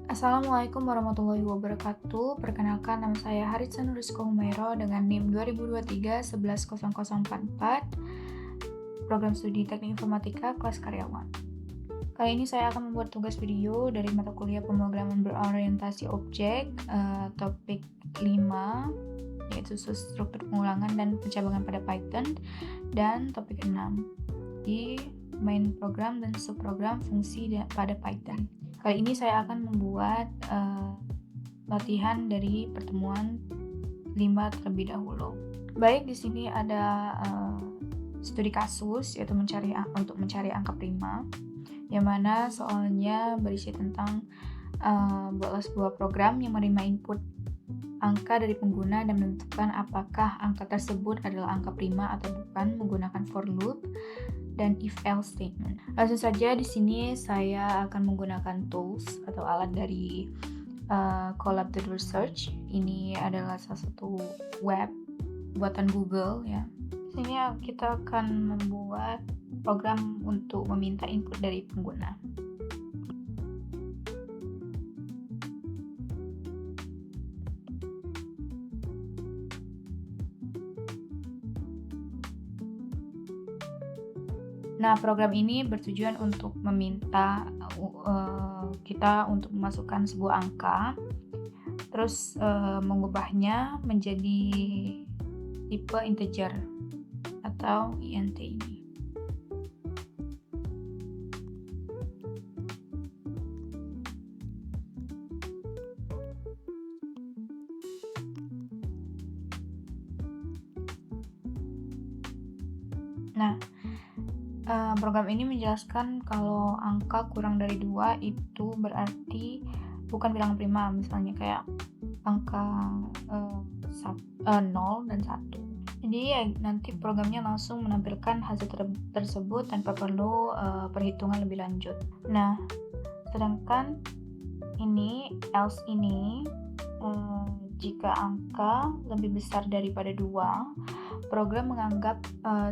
Assalamualaikum warahmatullahi wabarakatuh. Perkenalkan, nama saya Haritsan Rizko Humairo dengan NIM 2023-110044, Program Studi Teknik Informatika kelas karyawan. Kali ini saya akan membuat tugas video dari mata kuliah pemrograman berorientasi objek, topik 5, yaitu struktur pengulangan dan pencabangan pada Python, dan topik 6, di main program dan subprogram fungsi pada Python. Kali ini saya akan membuat latihan dari pertemuan 5 terlebih dahulu. Baik, di sini ada studi kasus, yaitu untuk mencari angka prima, yang mana soalnya berisi tentang buatlah sebuah program yang menerima input angka dari pengguna dan menentukan apakah angka tersebut adalah angka prima atau bukan menggunakan for loop dan if-else statement. Langsung saja di sini saya akan menggunakan tools atau alat dari Colab Research. Ini adalah salah satu web buatan Google ya. Di sini kita akan membuat program untuk meminta input dari pengguna. Nah, program ini bertujuan untuk meminta kita untuk memasukkan sebuah angka, terus mengubahnya menjadi tipe integer atau int ini. Nah, program ini menjelaskan kalau angka kurang dari 2 itu berarti bukan bilangan prima, misalnya kayak angka 0 dan 1. Jadi ya, nanti programnya langsung menampilkan hasil tersebut tanpa perlu perhitungan lebih lanjut. Nah, sedangkan ini else ini jika angka lebih besar daripada 2, program menganggap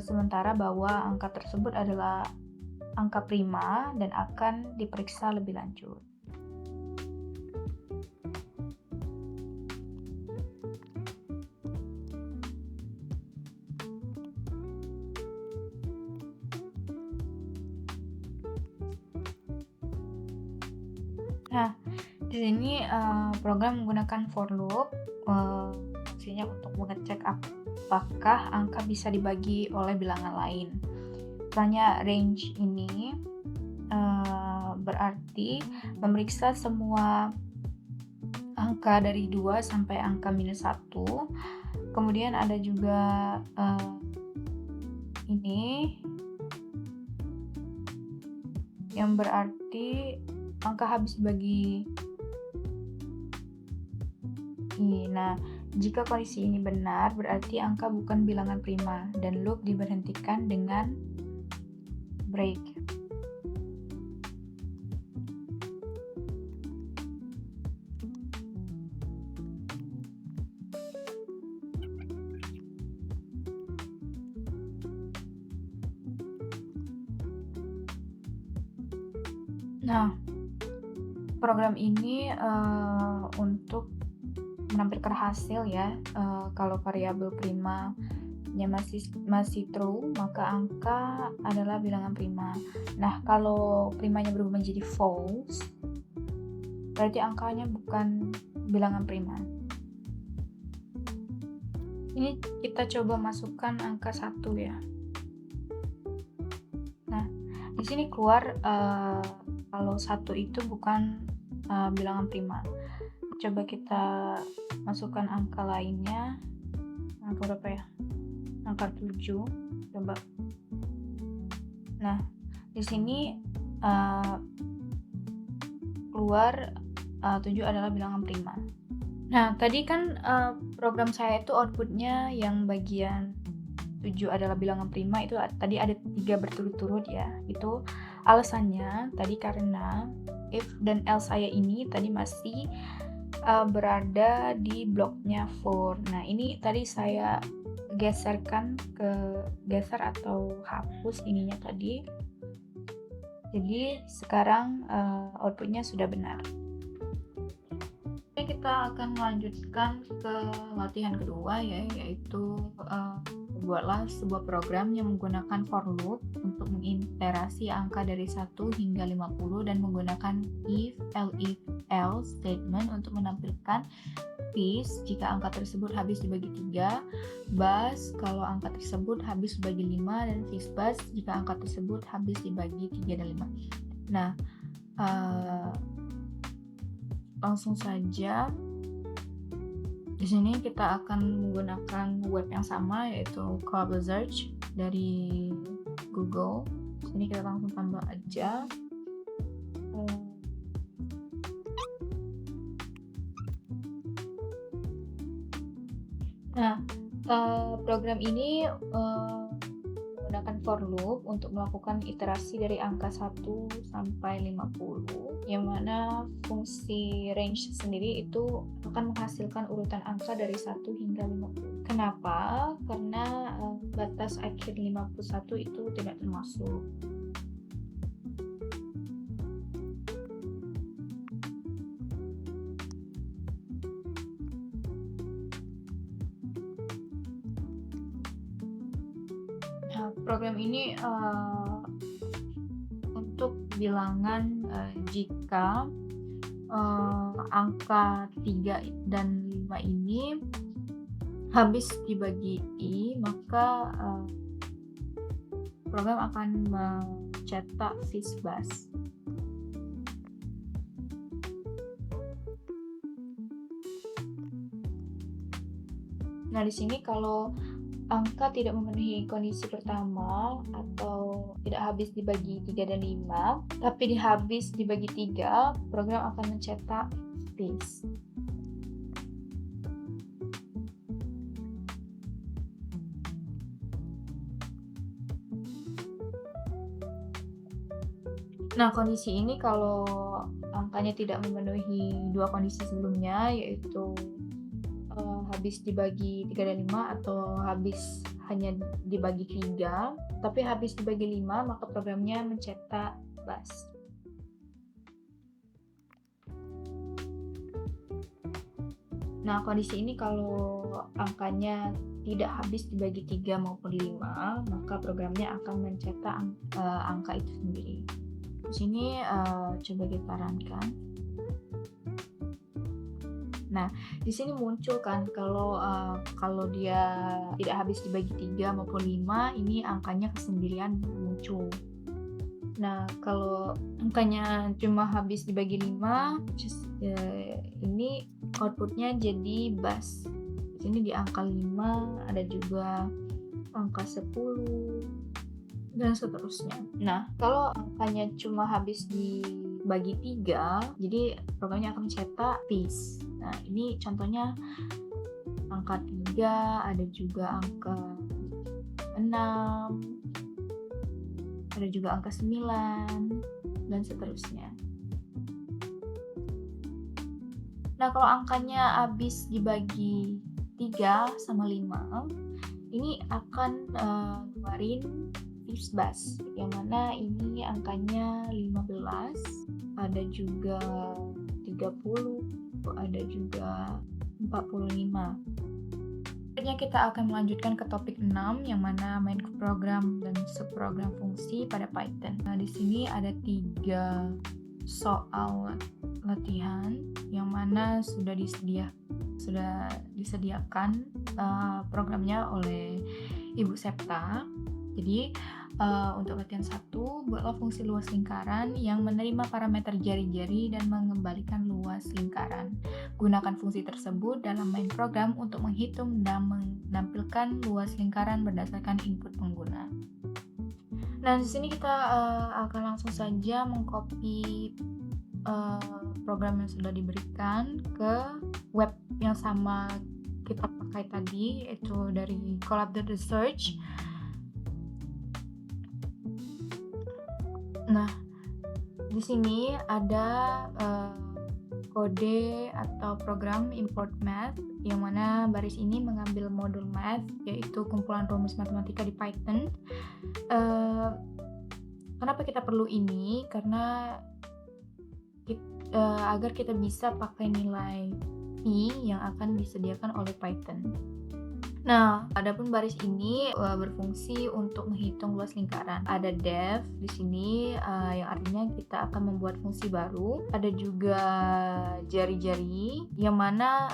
sementara bahwa angka tersebut adalah angka prima dan akan diperiksa lebih lanjut. Nah, di sini program menggunakan for loop, fungsinya untuk mengecek apakah angka bisa dibagi oleh bilangan lain. Misalnya range ini berarti memeriksa semua angka dari 2 sampai angka minus 1. Kemudian ada juga ini yang berarti angka habis bagi ini. Nah, jika kondisi ini benar, berarti angka bukan bilangan prima dan loop diberhentikan dengan break. Nah, program ini untuk menampilkan hasil ya, kalau variabel primanya masih true, maka angka adalah bilangan prima. Nah, kalau primanya berubah menjadi false, berarti angkanya bukan bilangan prima. Ini kita coba masukkan angka 1 ya. Nah, di sini keluar kalau 1 itu bukan bilangan prima. Coba kita masukkan angka lainnya. Angka berapa ya? Angka 7. Coba. Nah, di sini keluar 7 adalah bilangan prima. Nah, tadi kan program saya itu outputnya yang bagian 7 adalah bilangan prima, itu tadi ada 3 berturut-turut ya. Itu alasannya tadi karena if dan else saya ini tadi masih berada di bloknya for. Nah, ini tadi saya geser atau hapus ininya tadi. Jadi sekarang outputnya sudah benar. sini kita akan melanjutkan ke latihan kedua ya, yaitu buatlah sebuah program yang menggunakan for loop untuk mengiterasi angka dari 1 hingga 50 dan menggunakan if, elif, else statement untuk menampilkan piece jika angka tersebut habis dibagi 3, bus kalau angka tersebut habis dibagi 5, dan fixed bus jika angka tersebut habis dibagi 3 dan 5. Nah, langsung saja. Di sini kita akan menggunakan web yang sama, yaitu Colable Search dari Google. Di sini kita langsung tambah aja. Nah, program ini menggunakan for loop untuk melakukan iterasi dari angka 1 sampai 50, yang mana fungsi range sendiri itu akan menghasilkan urutan angka dari 1 hingga 50. Kenapa? Karena batas akhir 51 itu tidak termasuk. Program ini untuk bilangan jika angka 3 dan 5 ini habis dibagi i, maka program akan mencetak fixed bus. Nah, di sini kalau angka tidak memenuhi kondisi pertama atau tidak habis dibagi 3 dan 5, tapi habis dibagi 3, program akan mencetak piece. Nah, kondisi ini kalau angkanya tidak memenuhi dua kondisi sebelumnya, yaitu habis dibagi 3 dan 5 atau habis hanya dibagi 3, tapi habis dibagi 5, maka programnya mencetak bus. Nah, kondisi ini kalau angkanya tidak habis dibagi 3 maupun 5, maka programnya akan mencetak angka itu sendiri. Di sini coba kita runkan. Nah, di sini muncul kan kalau dia tidak habis dibagi 3 maupun 5, ini angkanya kesendirian muncul. Nah, kalau angkanya cuma habis dibagi 5, ini outputnya jadi bus. Di sini di angka 5 ada juga angka 10 dan seterusnya. Nah, kalau angkanya cuma habis dibagi 3, jadi programnya akan mencetak piece. Nah, ini contohnya angka 3, ada juga angka 6, ada juga angka 9, dan seterusnya. Nah, kalau angkanya habis dibagi 3 sama 5, ini akan ngeluarin fixed bus, yang mana ini angkanya 15, ada juga 30, ada juga 45. Selanjutnya kita akan melanjutkan ke topik 6, yang mana main program dan subprogram fungsi pada Python. Nah, di sini ada 3 soal latihan yang mana sudah disediakan programnya oleh Ibu Septa. Jadi untuk latihan 1, buatlah fungsi luas lingkaran yang menerima parameter jari-jari dan mengembalikan luas lingkaran. Gunakan fungsi tersebut dalam main program untuk menghitung dan menampilkan luas lingkaran berdasarkan input pengguna. Nah, di sini kita akan langsung saja mengcopy program yang sudah diberikan ke web yang sama kita pakai tadi, yaitu dari Colable Search. Nah, di sini ada kode atau program import math, yang mana baris ini mengambil modul math, yaitu kumpulan rumus matematika di Python. Kenapa kita perlu ini? Karena agar kita bisa pakai nilai P yang akan disediakan oleh Python. Nah, adapun baris ini berfungsi untuk menghitung luas lingkaran. Ada def di sini yang artinya kita akan membuat fungsi baru. Ada juga jari-jari yang mana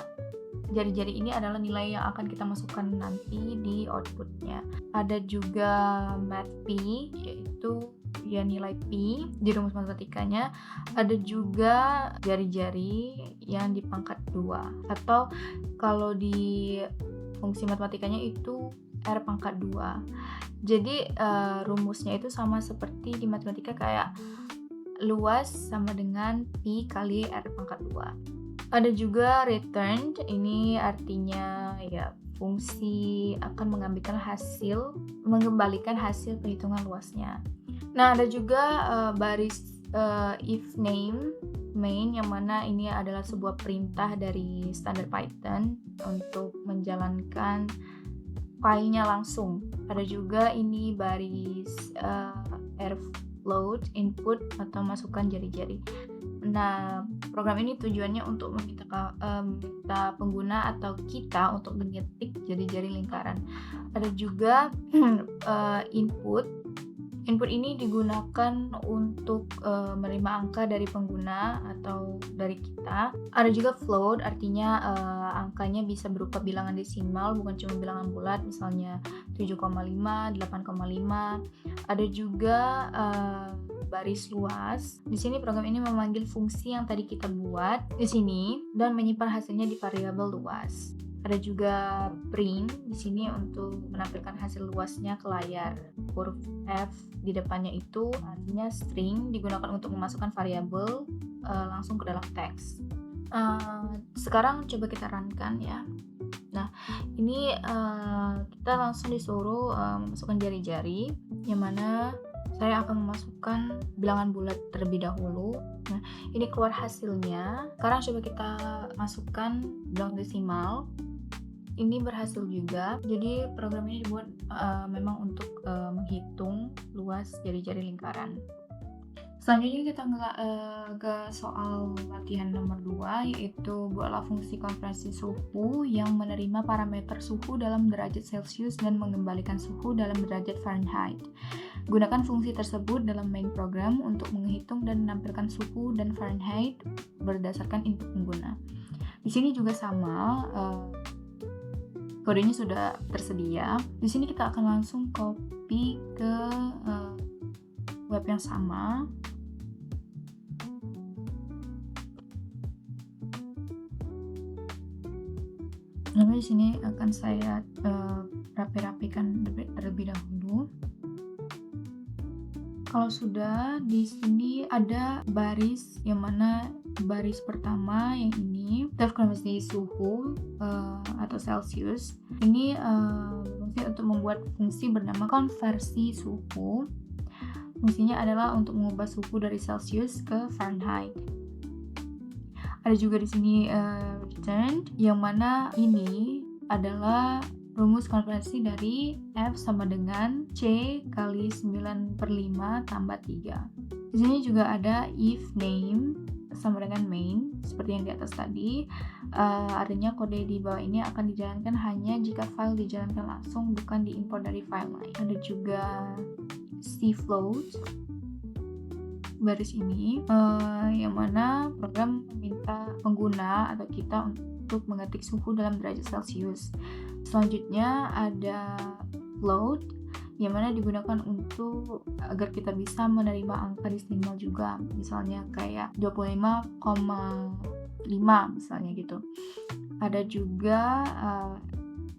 jari-jari ini adalah nilai yang akan kita masukkan nanti di outputnya. Ada juga math P, yaitu ya nilai P di rumus matematikanya. Ada juga jari-jari yang di pangkat 2, atau kalau di fungsi matematikanya itu R pangkat 2. Jadi rumusnya itu sama seperti di matematika, kayak luas sama dengan P kali R pangkat 2. Ada juga return, ini artinya ya fungsi akan mengembalikan hasil perhitungan luasnya. Nah, ada juga baris if name main, yang mana ini adalah sebuah perintah dari standar Python untuk menjalankan filenya langsung. Ada juga ini baris float input atau masukkan jari-jari. Nah, program ini tujuannya untuk meminta pengguna atau kita untuk mengetik jari-jari lingkaran. Ada juga input. Input ini digunakan untuk menerima angka dari pengguna atau dari kita. Ada juga float, artinya angkanya bisa berupa bilangan desimal, bukan cuma bilangan bulat, misalnya 7,5, 8,5. Ada juga baris luas. Di sini program ini memanggil fungsi yang tadi kita buat di sini dan menyimpan hasilnya di variabel luas. Ada juga print di sini untuk menampilkan hasil luasnya ke layar. Huruf F di depannya itu artinya string, digunakan untuk memasukkan variabel langsung ke dalam teks. Sekarang coba kita runkan ya. Nah, ini kita langsung disuruh memasukkan jari-jari, yang mana saya akan memasukkan bilangan bulat terlebih dahulu. Nah, ini keluar hasilnya. Sekarang coba kita masukkan bilangan desimal. Ini berhasil juga. Jadi program ini dibuat memang untuk menghitung luas jari-jari lingkaran. Selanjutnya kita ke soal latihan nomor 2, yaitu buatlah fungsi konversi suhu yang menerima parameter suhu dalam derajat Celcius dan mengembalikan suhu dalam derajat Fahrenheit. Gunakan fungsi tersebut dalam main program untuk menghitung dan menampilkan suhu dan Fahrenheit berdasarkan input pengguna. Di sini juga sama, kodenya sudah tersedia. Di sini kita akan langsung copy ke web yang sama. Lalu di sini akan saya rapi-rapikan terlebih dahulu. Kalau sudah, di sini ada baris, yang mana baris pertama yang ini tab konversi suhu atau Celsius. Ini berfungsi untuk membuat fungsi bernama konversi suhu. Fungsinya adalah untuk mengubah suhu dari Celsius ke Fahrenheit. Ada juga di sini return, yang mana ini adalah rumus konversi dari F sama dengan C kali 9/5 tambah 3. Di sini juga ada if name sama dengan main, seperti yang di atas tadi. Artinya kode di bawah ini akan dijalankan hanya jika file dijalankan langsung, bukan diimport dari file lain. Ada juga cfloat, baris ini yang mana program meminta pengguna atau kita untuk mengetik suhu dalam derajat Celcius. Selanjutnya ada float, yang mana digunakan untuk agar kita bisa menerima angka desimal juga, misalnya kayak 25,5 misalnya gitu. Ada juga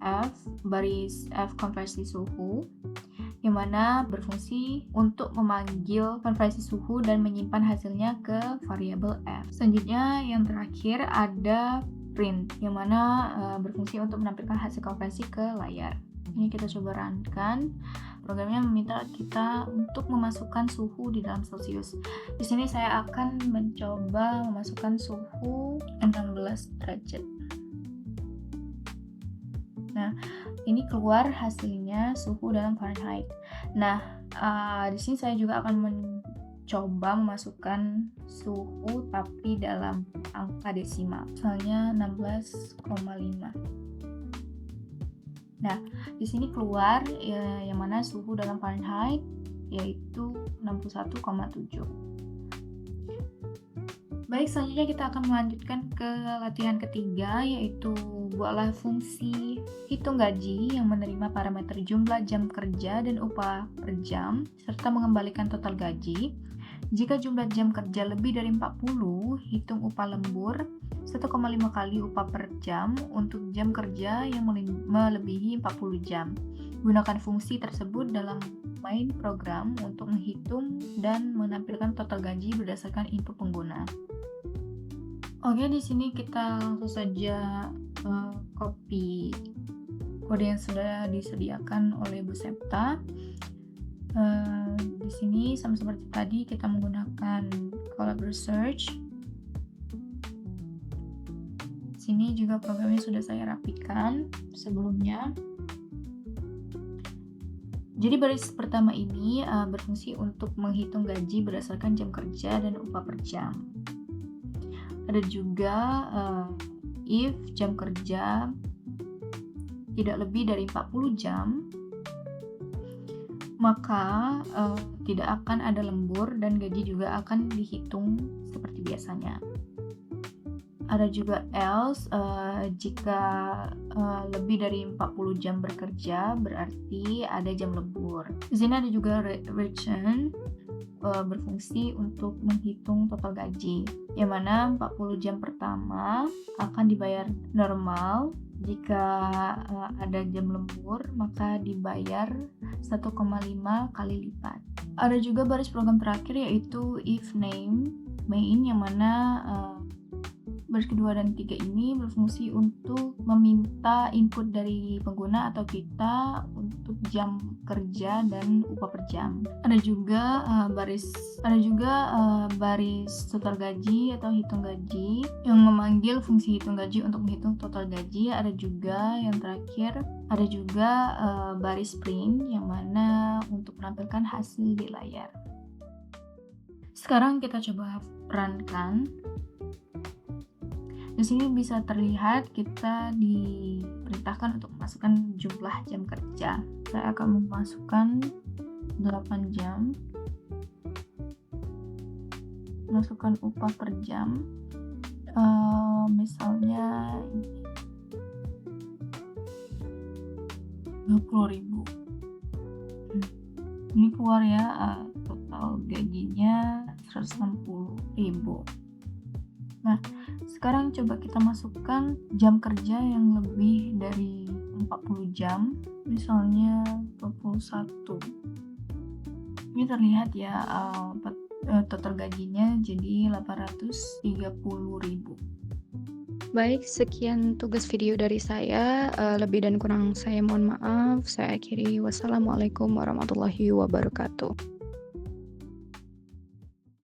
F, baris F konversi suhu, yang mana berfungsi untuk memanggil konversi suhu dan menyimpan hasilnya ke variabel F. Selanjutnya yang terakhir ada print, yang mana berfungsi untuk menampilkan hasil konversi ke layar. Ini kita coba runkan. Programnya meminta kita untuk memasukkan suhu di dalam Celsius. Di sini saya akan mencoba memasukkan suhu 16 derajat. Nah, ini keluar hasilnya suhu dalam Fahrenheit. Nah, di sini saya juga akan coba memasukkan suhu tapi dalam angka desimal, misalnya 16,5. Nah, di sini keluar ya, yang mana suhu dalam Fahrenheit yaitu 61,7. Baik, selanjutnya kita akan melanjutkan ke latihan ketiga, yaitu buatlah fungsi hitung gaji yang menerima parameter jumlah jam kerja dan upah per jam, serta mengembalikan total gaji. Jika jumlah jam kerja lebih dari 40, hitung upah lembur 1,5 kali upah per jam untuk jam kerja yang melebihi 40 jam. Gunakan fungsi tersebut dalam main program untuk menghitung dan menampilkan total gaji berdasarkan input pengguna. Oke, di sini kita langsung saja copy kode yang sudah disediakan oleh Bu Septa. Di sini sama seperti tadi kita menggunakan Colab Research. Sini juga programnya sudah saya rapikan sebelumnya. Jadi baris pertama ini berfungsi untuk menghitung gaji berdasarkan jam kerja dan upah per jam. Ada juga if jam kerja tidak lebih dari 40 jam, maka tidak akan ada lembur dan gaji juga akan dihitung seperti biasanya. Ada juga else, jika lebih dari 40 jam bekerja berarti ada jam lembur. Di sini ada juga return, berfungsi untuk menghitung total gaji, yang mana 40 jam pertama akan dibayar normal. Jika ada jam lembur, maka dibayar 1,5 kali lipat. Ada juga baris program terakhir, yaitu if name main, yang mana baris kedua dan ketiga ini berfungsi untuk meminta input dari pengguna atau kita untuk jam kerja dan upah per jam. Ada juga baris total gaji atau hitung gaji yang memanggil fungsi hitung gaji untuk menghitung total gaji. Ada juga yang terakhir, ada juga baris print yang mana untuk menampilkan hasil di layar. Sekarang kita coba runkan. Di sini bisa terlihat kita diperintahkan untuk memasukkan jumlah jam kerja. Saya akan memasukkan 8 jam. Masukkan upah per jam. Misalnya 20.000. Ini keluar ya, total gajinya 160.000. Nah, sekarang coba kita masukkan jam kerja yang lebih dari 40 jam, misalnya 21. Ini terlihat ya, total gajinya jadi 830.000. Baik, sekian tugas video dari saya. Lebih dan kurang saya mohon maaf. Saya akhiri. Wassalamualaikum warahmatullahi wabarakatuh.